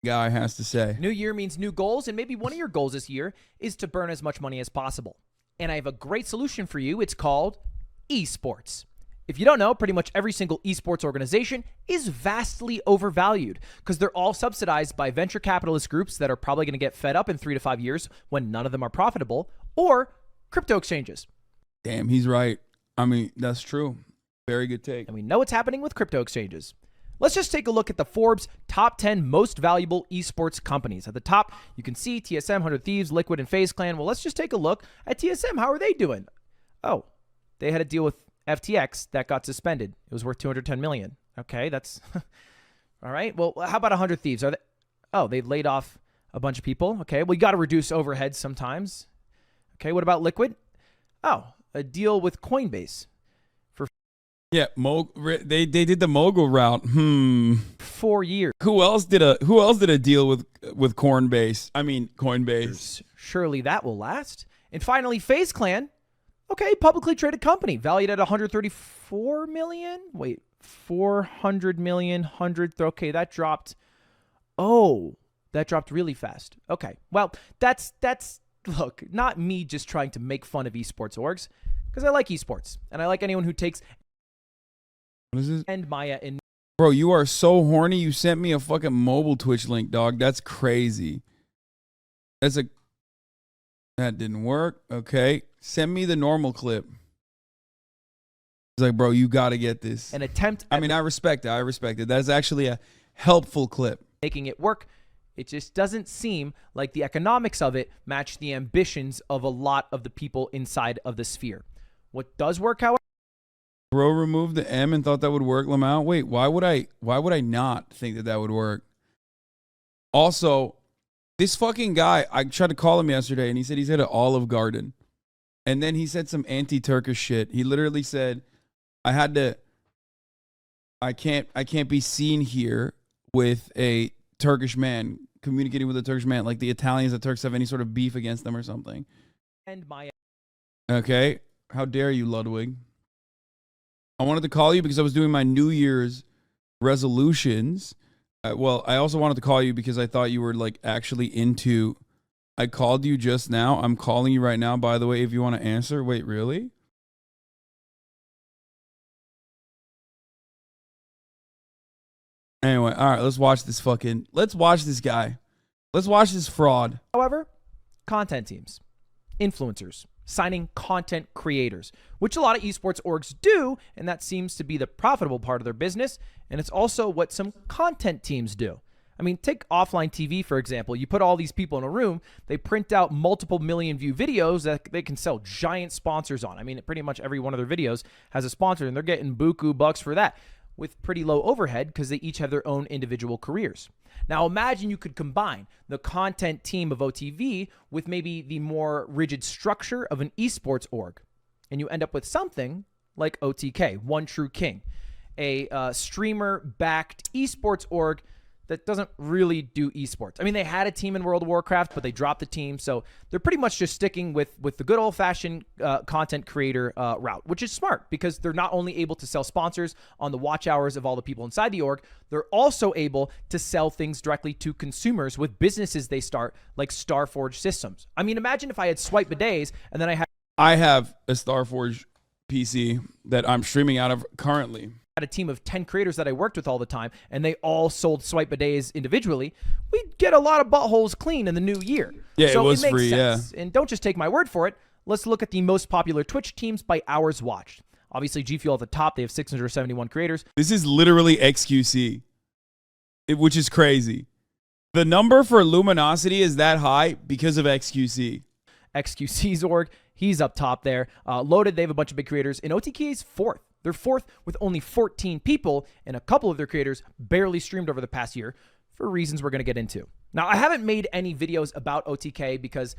guy has to say. New year means new goals, and maybe one of your goals this year is to burn as much money as possible. And I have a great solution for you. It's called esports. If you don't know, pretty much every single esports organization is vastly overvalued because they're all subsidized by venture capitalist groups that are probably going to get fed up in 3 to 5 years when none of them are profitable, or crypto exchanges. Damn, he's right. I mean, that's true. Very good take. And we know what's happening with crypto exchanges. Let's just take a look at the Forbes top 10 most valuable esports companies. At the top, you can see TSM, 100 Thieves, Liquid, and FaZe Clan. Well, let's just take a look at TSM. How are they doing? Oh, they had a deal with FTX that got suspended. It was worth $210 million. Okay, that's all right. Well, how about 100 Thieves? Are they? Oh, they laid off a bunch of people. Okay, well, you got to reduce overhead sometimes. Okay, what about Liquid? Oh, a deal with Coinbase. Yeah, they did the Mogul route. 4 years. Who else did a deal with Coinbase? I mean, Coinbase. Surely that will last. And finally, FaZe Clan. Okay, publicly traded company valued at 134 million. Wait, 400 million, 100. Okay, that dropped. Oh, that dropped really fast. Okay, well, that's look, not me just trying to make fun of esports orgs, because I like esports and I like anyone who takes. What is this? And Maya in. Bro, you are so horny. You sent me a fucking mobile Twitch link, dog. That's crazy. That didn't work. Okay. Send me the normal clip. It's like, bro, you got to get this. An attempt. I mean, I respect it. I respect it. That's actually a helpful clip. Making it work. It just doesn't seem like the economics of it match the ambitions of a lot of the people inside of the sphere. What does work, however? Bro removed the M and thought that would work. Lamau. Wait, why would I not think that would work? Also, this fucking guy, I tried to call him yesterday and he said he's at an Olive Garden. And then he said some anti-Turkish shit. He literally said, I can't be seen here with a Turkish man, communicating with a Turkish man, like the Italians, the Turks have any sort of beef against them or something. And Maya. Okay. How dare you, Ludwig? I wanted to call you because I was doing my New Year's resolutions. Well, I also wanted to call you because I thought you were like actually into. I called you just now. I'm calling you right now, by the way, if you want to answer. Wait, really? Anyway, all right, let's watch this guy. Let's watch this fraud. However, content teams, influencers, signing content creators, which a lot of esports orgs do, and that seems to be the profitable part of their business, and it's also what some content teams do. I mean, take offline TV, for example. You put all these people in a room, they print out multiple million view videos that they can sell giant sponsors on. I mean, pretty much every one of their videos has a sponsor, and they're getting buku bucks for that with pretty low overhead because they each have their own individual careers. Now, imagine you could combine the content team of OTV with maybe the more rigid structure of an esports org, and you end up with something like OTK, One True King, a streamer-backed esports org that doesn't really do esports. I mean, they had a team in World of Warcraft, but they dropped the team, so they're pretty much just sticking with the good old-fashioned content creator route, which is smart because they're not only able to sell sponsors on the watch hours of all the people inside the org, they're also able to sell things directly to consumers with businesses they start, like Starforge Systems. I mean, imagine if I had swipe bidets and then I have a Starforge PC that I'm streaming out of currently. A team of 10 creators that I worked with all the time, and they all sold swipe bidets individually, we'd get a lot of buttholes clean in the new year. Yeah, so it was makes free, sense. yeah. And don't just take my word for it. Let's look at the most popular Twitch teams by hours watched. Obviously, G Fuel at the top. They have 671 creators. This is literally XQC, which is crazy. The number for luminosity is that high because of XQC. XQC's org, he's up top there. Loaded, they have a bunch of big creators. And OTK is fourth. They're fourth with only 14 people, and a couple of their creators barely streamed over the past year for reasons we're going to get into. Now, I haven't made any videos about OTK because,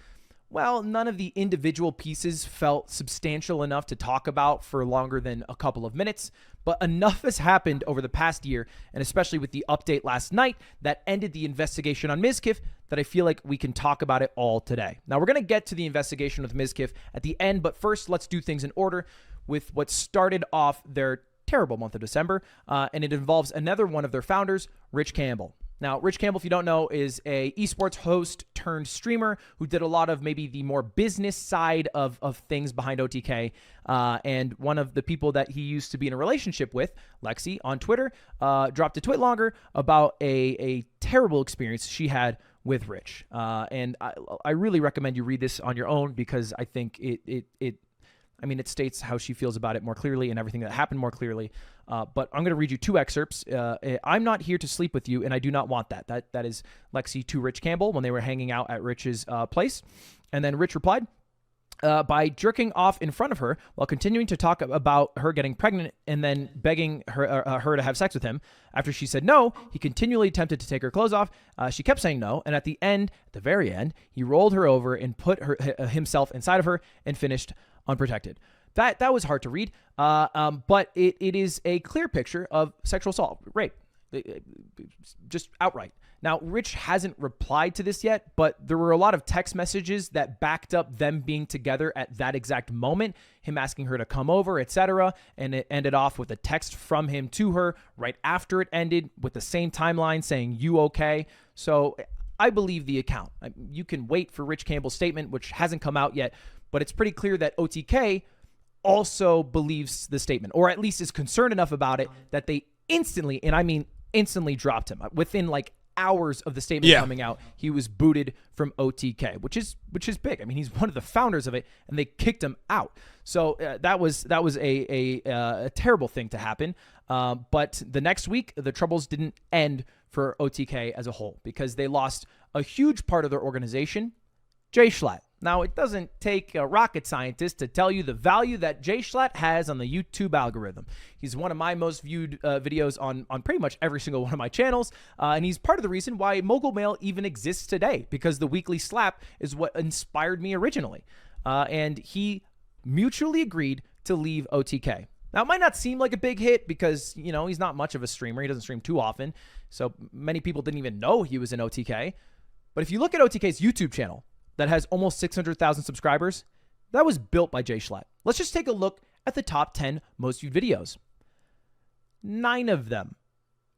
well, none of the individual pieces felt substantial enough to talk about for longer than a couple of minutes, but enough has happened over the past year, and especially with the update last night that ended the investigation on Mizkif, that I feel like we can talk about it all today. Now, we're going to get to the investigation with Mizkif at the end, but first, let's do things in order with what started off their terrible month of December, and it involves another one of their founders, Rich Campbell. Now, Rich Campbell, if you don't know, is a esports host turned streamer who did a lot of maybe the more business side of things behind OTK. And one of the people that he used to be in a relationship with, Lexi, on Twitter, dropped a tweet longer about a terrible experience she had with Rich. And I really recommend you read this on your own because I think it states how she feels about it more clearly and everything that happened more clearly. But I'm going to read you 2 excerpts. I'm not here to sleep with you, and I do not want that. That is Lexi to Rich Campbell when they were hanging out at Rich's place. And then Rich replied, by jerking off in front of her while continuing to talk about her getting pregnant and then begging her to have sex with him. After she said no, he continually attempted to take her clothes off. She kept saying no, and at the very end, he rolled her over and put himself inside of her and finished unprotected. That was hard to read, but it is a clear picture of sexual assault, rape, just outright. Now, Rich hasn't replied to this yet, but there were a lot of text messages that backed up them being together at that exact moment, him asking her to come over, etc. And it ended off with a text from him to her right after it ended with the same timeline saying, "You okay?" So I believe the account. You can wait for Rich Campbell's statement, which hasn't come out yet, but it's pretty clear that OTK also believes the statement, or at least is concerned enough about it that they instantly, and I mean instantly, dropped him. Within like hours of the statement coming out, he was booted from OTK, which is big. I mean, he's one of the founders of it, and they kicked him out. So that was a terrible thing to happen. But the next week, the troubles didn't end for OTK as a whole because they lost a huge part of their organization, Jay Schlatt. Now, it doesn't take a rocket scientist to tell you the value that Jay Schlatt has on the YouTube algorithm. He's one of my most viewed videos on pretty much every single one of my channels, and he's part of the reason why Mogul Mail even exists today, because the weekly slap is what inspired me originally. And he mutually agreed to leave OTK. Now, it might not seem like a big hit because, he's not much of a streamer. He doesn't stream too often, so many people didn't even know he was in OTK. But if you look at OTK's YouTube channel, that has almost 600,000 subscribers, that was built by Jay Schlatt. Let's just take a look at the top 10 most viewed videos. 9 of them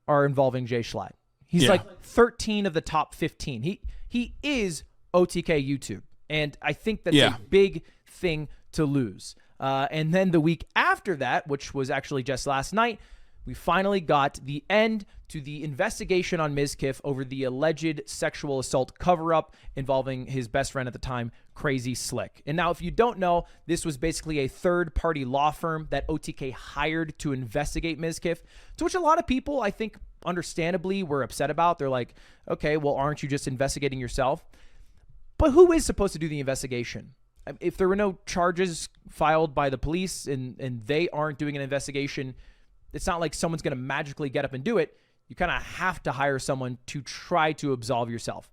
are involving Jay Schlatt. He's like 13 of the top 15. He is OTK YouTube, and I think that's a big thing to lose. And then the week after that, which was actually just last night, we finally got the end to the investigation on Mizkif over the alleged sexual assault cover-up involving his best friend at the time, Crazy Slick. And now, if you don't know, this was basically a third-party law firm that OTK hired to investigate Mizkif, to which a lot of people, I think, understandably were upset about. They're like, okay, well, aren't you just investigating yourself? But who is supposed to do the investigation? If there were no charges filed by the police and they aren't doing an investigation, it's not like someone's going to magically get up and do it. You kind of have to hire someone to try to absolve yourself.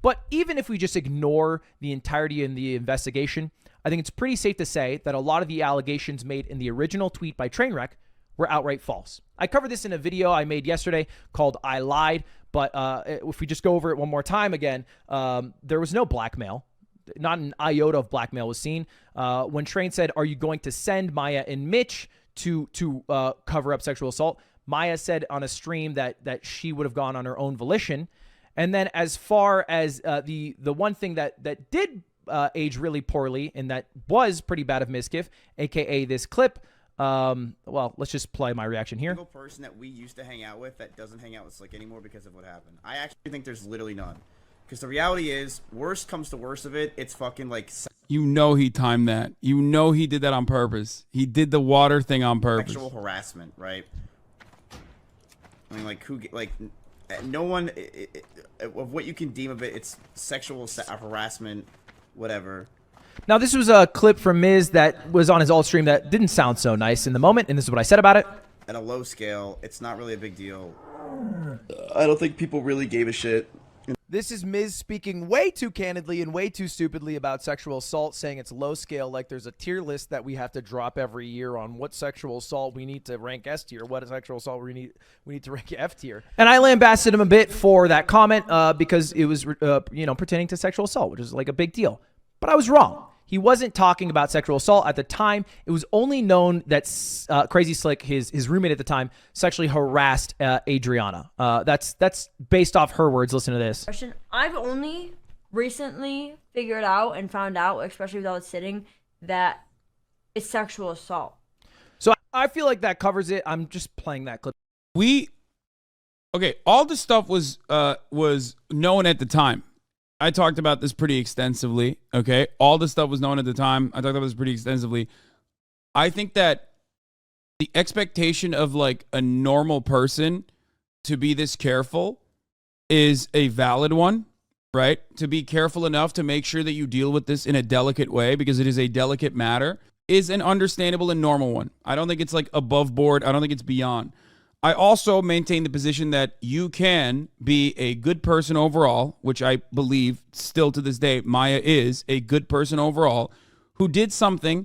But even if we just ignore the entirety in the investigation, I think it's pretty safe to say that a lot of the allegations made in the original tweet by Trainwreck were outright false. I covered this in a video I made yesterday called I Lied, but if we just go over it one more time again, there was no blackmail. Not an iota of blackmail was seen. When Train said, "Are you going to send Maya and Mitch to cover up sexual assault?" Maya said on a stream that she would have gone on her own volition. And then as far as the one thing that did age really poorly and that was pretty bad of Mizkif, aka this clip, well, let's just play my reaction here. Single person that we used to hang out with that doesn't hang out with Slick anymore because of what happened. I actually think there's literally none. Because the reality is, worst comes to worst of it, it's fucking like... He timed that. He did that on purpose. He did the water thing on purpose. Sexual harassment, right? I mean, no one... of what you can deem of it, it's sexual harassment, whatever. Now, this was a clip from Miz that was on his alt stream that didn't sound so nice in the moment, and this is what I said about it. At a low scale, it's not really a big deal. I don't think people really gave a shit. This is Miz speaking way too candidly and way too stupidly about sexual assault, saying it's low scale, like there's a tier list that we have to drop every year on what sexual assault we need to rank S tier, what sexual assault we need to rank F tier. And I lambasted him a bit for that comment because it was pertaining to sexual assault, which is like a big deal. But I was wrong. He wasn't talking about sexual assault at the time. It was only known that Crazy Slick, his roommate at the time, sexually harassed Adriana. That's based off her words. Listen to this. Question. I've only recently figured out and found out, especially without sitting, that it's sexual assault. So I feel like that covers it. I'm just playing that clip. Okay, all the stuff was known at the time. I talked about this pretty extensively, okay? All the stuff was known at the time. I talked about this pretty extensively. I think that the expectation of like a normal person to be this careful is a valid one, right? To be careful enough to make sure that you deal with this in a delicate way because it is a delicate matter is an understandable and normal one. I don't think it's like above board. I don't think it's beyond. I also maintain the position that you can be a good person overall, which I believe still to this day, Maya is a good person overall, who did something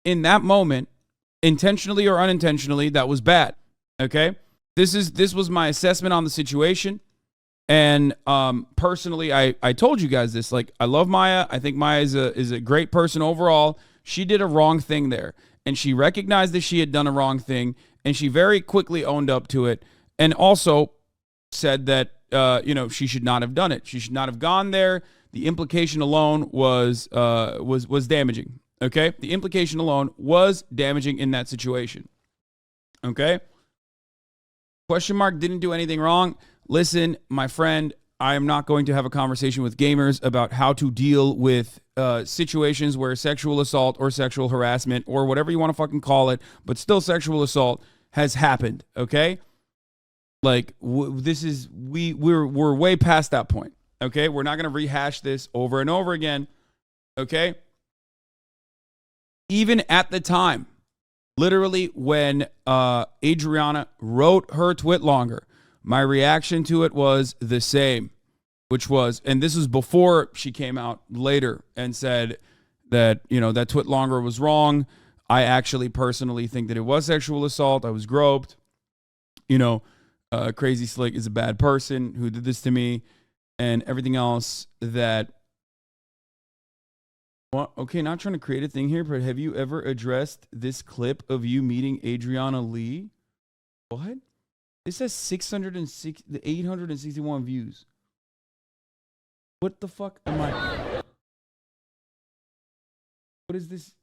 in that moment, intentionally or unintentionally, that was bad. Okay? This was my assessment on the situation. And personally, I told you guys this. Like, I love Maya. I think Maya is a great person overall. She did a wrong thing there. And she recognized that she had done a wrong thing. And she very quickly owned up to it, and also said that she should not have done it. She should not have gone there. The implication alone was damaging. Okay, the implication alone was damaging in that situation. Okay. Question mark didn't do anything wrong. Listen, my friend, I am not going to have a conversation with gamers about how to deal with situations where sexual assault or sexual harassment or whatever you want to fucking call it, but still sexual assault has happened. Okay, like we're way past that point. Okay, we're not gonna rehash this over and over again. Okay, even at the time, literally when Adriana wrote her twit longer, my reaction to it was the same. Which was, and this was before she came out later and said that, that twit longer was wrong. I actually personally think that it was sexual assault. I was groped. Crazy Slick is a bad person who did this to me and everything else that. Well, okay, not trying to create a thing here, but have you ever addressed this clip of you meeting Adriana Lee? What? This has 861 views. What the fuck am I? What is this?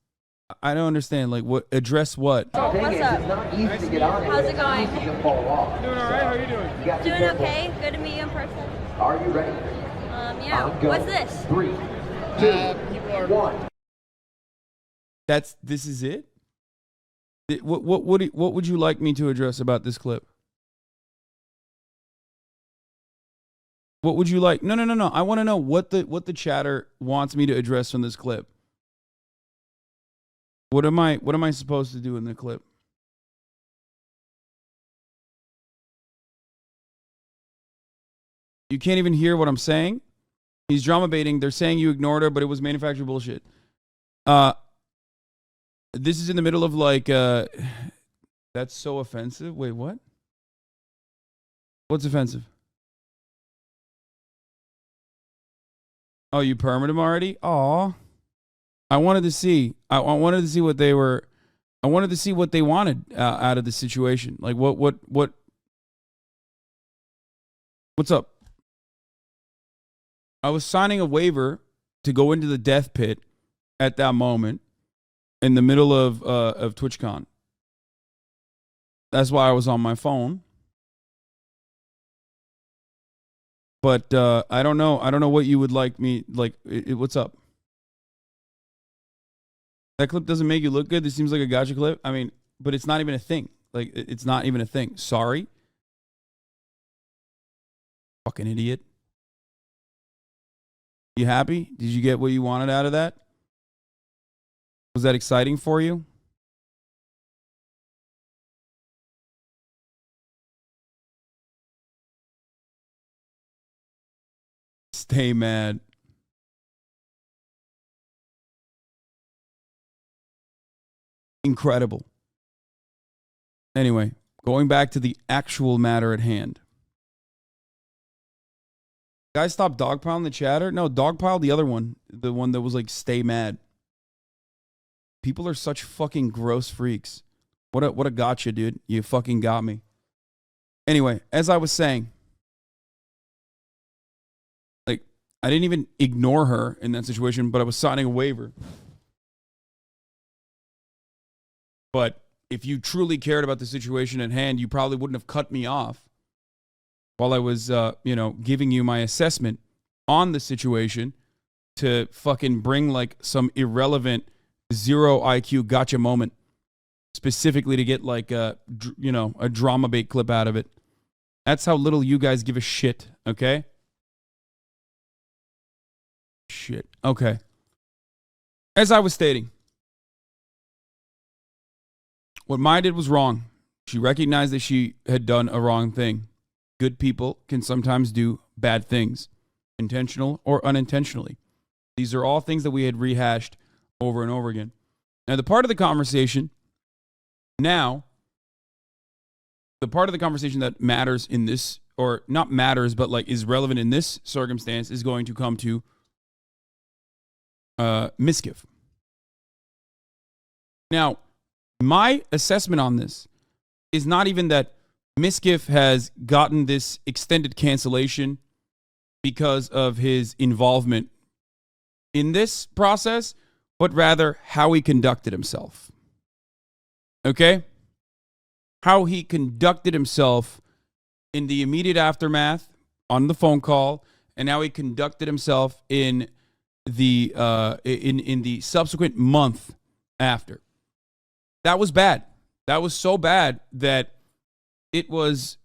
I don't understand. Like, what? Address what? What's up? How's it going? Doing all right. How are you doing? Doing okay. Good to meet you in person. Are you ready? Yeah. What's this? 3, 2, 1. This is it? What would you like me to address about this clip? What would you like? No. I want to know what the chatter wants me to address from this clip. What am I supposed to do in the clip? You can't even hear what I'm saying? He's drama baiting. They're saying you ignored her, but it was manufactured bullshit. This is in the middle of like that's so offensive. Wait, what? What's offensive? Oh, you permed him already? Aw. I wanted to see. I wanted to see what they were. I wanted to see what they wanted out of the situation. Like what's up? I was signing a waiver to go into the death pit at that moment in the middle of TwitchCon. That's why I was on my phone. But I don't know. I don't know what you would like me like. What's up? That clip doesn't make you look good. This seems like a gotcha clip. I mean, but it's not even a thing. Like, it's not even a thing. Sorry. Fucking idiot. You happy? Did you get what you wanted out of that? Was that exciting for you? Stay mad. Incredible. Anyway, going back to the actual matter at hand. Guys, stop dogpiling the chatter. No, dogpile the other one. The one that was like, stay mad. People are such fucking gross freaks. What a gotcha, dude. You fucking got me. Anyway, as I was saying, like, I didn't even ignore her in that situation, but I was signing a waiver. But if you truly cared about the situation at hand, you probably wouldn't have cut me off while I was, giving you my assessment on the situation to fucking bring like some irrelevant zero IQ gotcha moment specifically to get like a drama bait clip out of it. That's how little you guys give a shit, okay? Shit. Okay. As I was stating, what Maya did was wrong. She recognized that she had done a wrong thing. Good people can sometimes do bad things, intentional or unintentionally. These are all things that we had rehashed over and over again. Now, the part of the conversation that matters in this, or not matters, but like is relevant in this circumstance, is going to come to Miskiff. Now, my assessment on this is not even that Miskiff has gotten this extended cancellation because of his involvement in this process, but rather how he conducted himself. Okay? How he conducted himself in the immediate aftermath on the phone call, and how he conducted himself in the in the subsequent month after. That was bad. That was so bad that it was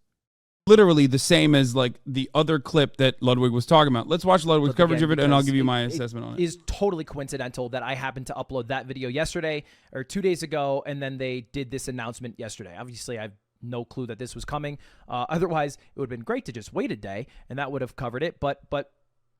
literally the same as like the other clip that Ludwig was talking about. Let's watch Ludwig's coverage of it, and I'll give you my assessment on it. It is totally coincidental that I happened to upload that video yesterday or 2 days ago, and then they did this announcement yesterday. Obviously, I have no clue that this was coming. Otherwise, it would have been great to just wait a day, and that would have covered it. But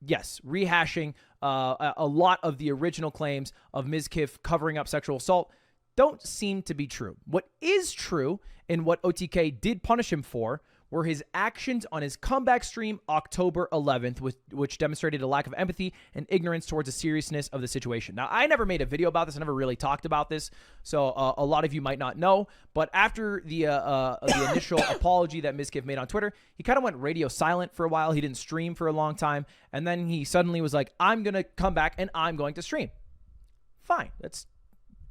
yes, rehashing a lot of the original claims of Miskiff covering up sexual assault don't seem to be true. What is true, and what OTK did punish him for, were his actions on his comeback stream October 11th, which demonstrated a lack of empathy and ignorance towards the seriousness of the situation. Now, I never made a video about this. I never really talked about this, so a lot of you might not know. But after the initial apology that Miskiff made on Twitter, he kind of went radio silent for a while. He didn't stream for a long time, and then he suddenly was like, I'm going to come back and I'm going to stream. Fine, that's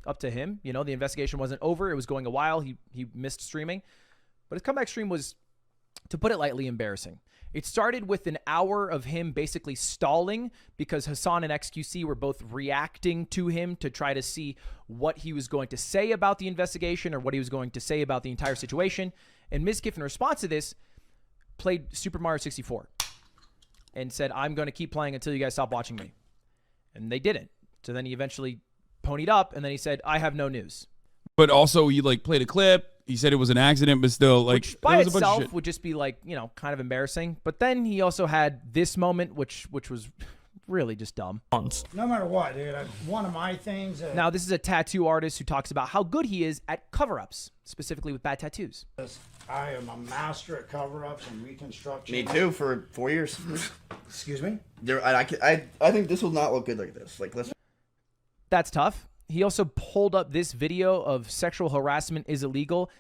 up to him. You know, the investigation wasn't over. It was going a while. He missed streaming. But his comeback stream was, to put it lightly, embarrassing. It started with an hour of him basically stalling because Hasan and XQC were both reacting to him to try to see what he was going to say about the investigation or what he was going to say about the entire situation. And Miskiff, in response to this, played Super Mario 64 and said, I'm going to keep playing until you guys stop watching me. And they didn't. So then he eventually ponied up, and then he said, I have no news. But also, he like played a clip. He said it was an accident, but still, like, which by it was a bunch of itself shit. would just be like, you know, kind of embarrassing. But then he also had this moment, which was really just dumb. No matter what, dude. One of my things. Now, this is a tattoo artist who talks about how good he is at cover-ups, specifically with bad tattoos. I am a master at cover-ups and reconstruction. Me too, for 4 years. Excuse me? I think this will not look good like this. Like, let's. That's tough. He also pulled up this video of sexual harassment is illegal.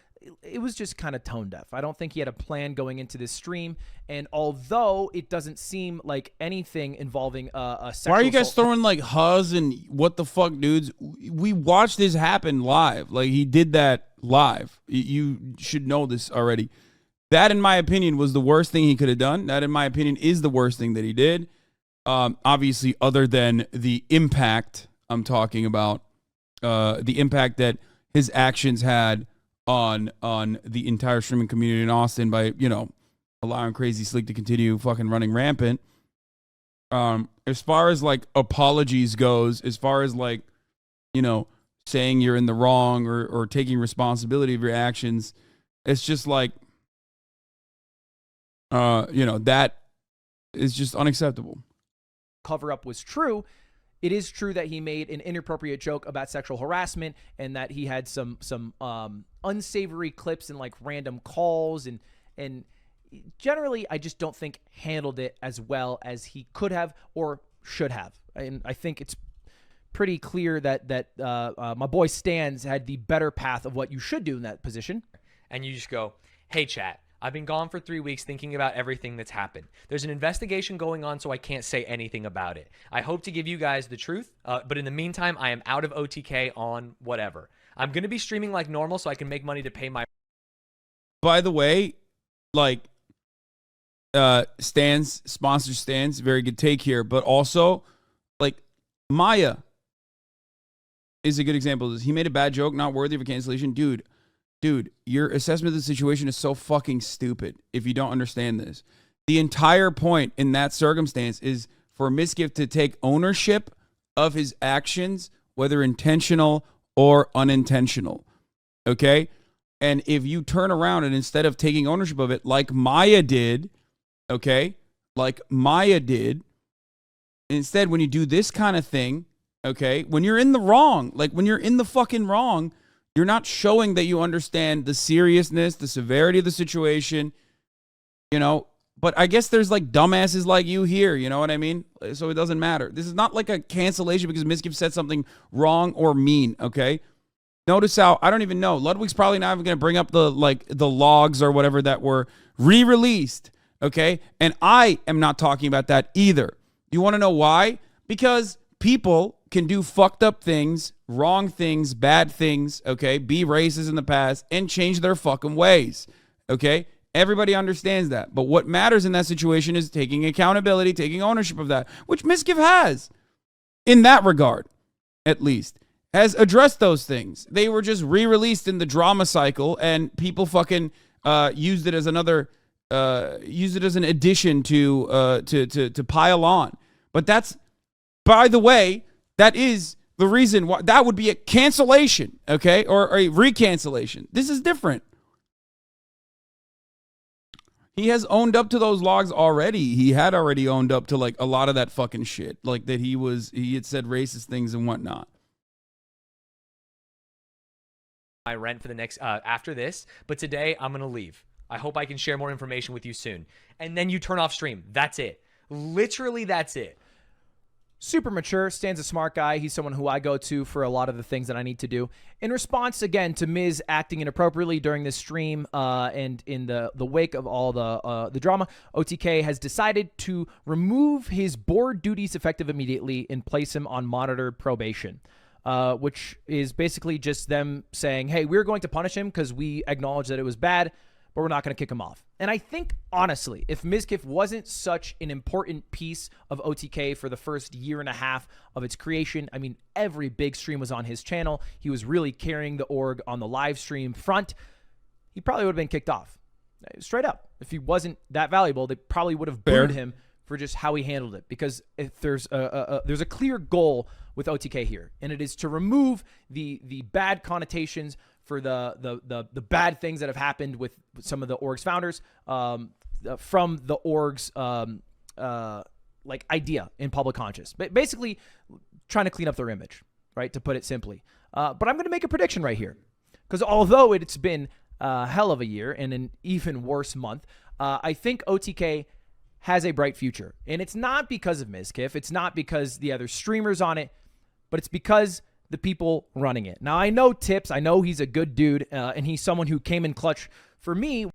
It was just kind of tone deaf. I don't think he had a plan going into this stream. And although it doesn't seem like anything involving a sexual Why are you guys assault, throwing like Huz and what the fuck, dudes? We watched this happen live. Like, he did that live. You should know this already. That, in my opinion, was the worst thing he could have done. That, in my opinion, is the worst thing that he did. Obviously, other than the impact I'm talking about, the impact that his actions had on the entire streaming community in Austin by, you know, allowing Crazy Slick to continue fucking running rampant. As far as like apologies goes, as far as like, you know, saying you're in the wrong or taking responsibility of your actions, it's just like, you know, that is just unacceptable. cover up was true. It is true that he made an inappropriate joke about sexual harassment and that he had some unsavory clips and like random calls and generally I just don't think handled it as well as he could have or should have. And I think it's pretty clear that my boy Stans had the better path of what you should do in that position. And you just go, hey, chat, I've been gone for 3 weeks thinking about everything that's happened. There's an investigation going on, so I can't say anything about it. I hope to give you guys the truth, but in the meantime, I am out of OTK on whatever. I'm going to be streaming like normal so I can make money to pay my... By the way, like, sponsor Stans, very good take here, but also, like, Maya is a good example of this. He made a bad joke, not worthy of a cancellation. Dude, your assessment of the situation is so fucking stupid if you don't understand this. The entire point in that circumstance is for Miskiff to take ownership of his actions, whether intentional or unintentional. Okay? And if you turn around and instead of taking ownership of it, like Maya did, okay? Like Maya did, instead, when you do this kind of thing, okay, when you're in the wrong, like when you're in the fucking wrong, you're not showing that you understand the seriousness, the severity of the situation, you know. But I guess there's like dumbasses like you here, you know what I mean? So it doesn't matter. This is not like a cancellation because Miskiff said something wrong or mean, okay? Notice how, I don't even know, Ludwig's probably not even going to bring up the logs or whatever that were re-released, okay? And I am not talking about that either. You want to know why? Because people can do fucked up things, wrong things, bad things, okay? Be racist in the past and change their fucking ways, okay? Everybody understands that. But what matters in that situation is taking accountability, taking ownership of that, which Miskiff has, in that regard, at least, has addressed those things. They were just re-released in the drama cycle, and people fucking used it as another, used it as an addition to pile on. But that's, by the way, that is the reason why that would be a cancellation, okay, or a recancellation. This is different. He has owned up to those logs already. He had already owned up to like a lot of that fucking shit, like that he had said racist things and whatnot. My rent for the next after this, but today I'm gonna leave. I hope I can share more information with you soon. And then you turn off stream. That's it. Literally, that's it. Super mature. Stan's a smart guy. He's someone who I go to for a lot of the things that I need to do. In response, again, to Miz acting inappropriately during this stream and in the wake of all the drama, OTK has decided to remove his board duties effective immediately and place him on monitored probation, which is basically just them saying, hey, we're going to punish him because we acknowledge that it was bad, but we're not going to kick him off. And I think, honestly, if Miskiff wasn't such an important piece of OTK for the first year and a half of its creation, I mean, every big stream was on his channel. He was really carrying the org on the live stream front. He probably would have been kicked off. Straight up. If he wasn't that valuable, they probably would have booed him for just how he handled it. Because if there's a clear goal with OTK here, and it is to remove the bad connotations for the bad things that have happened with some of the org's founders from the org's like idea in public conscious. But basically trying to clean up their image, right, to put it simply. But I'm going to make a prediction right here. Because although it's been a hell of a year and an even worse month, I think OTK has a bright future. And it's not because of Miskiff. It's not because the other streamers on it, but it's because the people running it. Now, I know Tips. I know he's a good dude, and he's someone who came in clutch for me.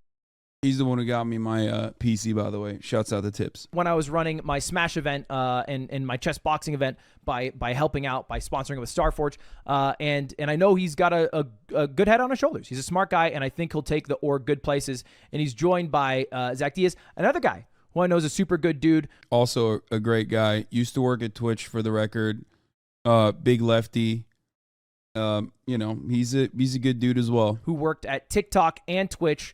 He's the one who got me my PC, by the way. Shouts out to Tips. When I was running my Smash event and my chess boxing event by helping out, by sponsoring with Starforge. And I know he's got a good head on his shoulders. He's a smart guy, and I think he'll take the org good places. And he's joined by Zach Diaz, another guy who I know is a super good dude. Also a great guy. Used to work at Twitch, for the record. Big lefty. You know, he's a good dude as well. Who worked at TikTok and Twitch.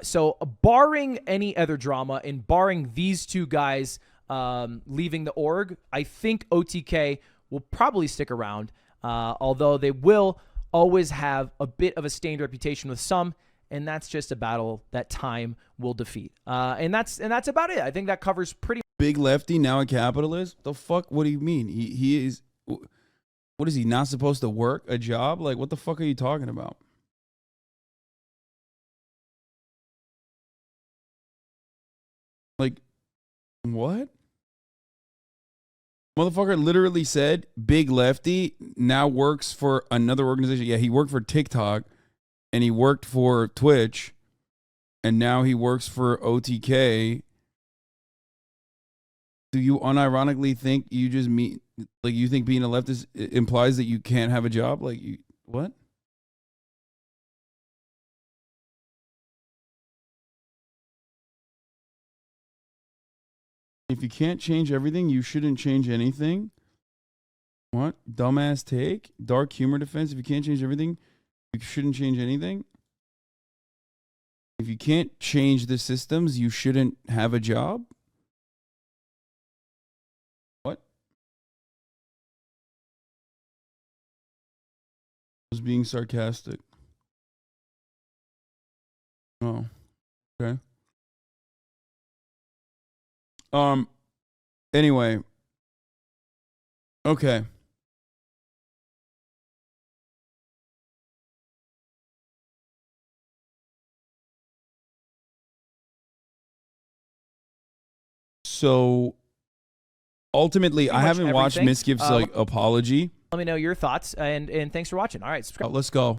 So barring any other drama and barring these two guys leaving the org, I think OTK will probably stick around, although they will always have a bit of a stained reputation with some, and that's just a battle that time will defeat. And that's about it. I think that covers pretty. Big lefty, now a capitalist? The fuck? What do you mean? He is. What is he, not supposed to work a job? Like, what the fuck are you talking about? Like, what? Motherfucker literally said big lefty now works for another organization. Yeah, he worked for TikTok and he worked for Twitch and now he works for OTK. Do you unironically think you just mean like you think being a leftist implies that you can't have a job? Like you what? If you can't change everything, you shouldn't change anything. What? Dumbass take? Dark humor defense. If you can't change everything, you shouldn't change anything. If you can't change the systems, you shouldn't have a job. What? I was being sarcastic. Oh, okay. Anyway. Okay. So ultimately, I much haven't watched everything. Miss Gibbs' like apology. Let me know your thoughts, and thanks for watching. All right, subscribe. Let's go.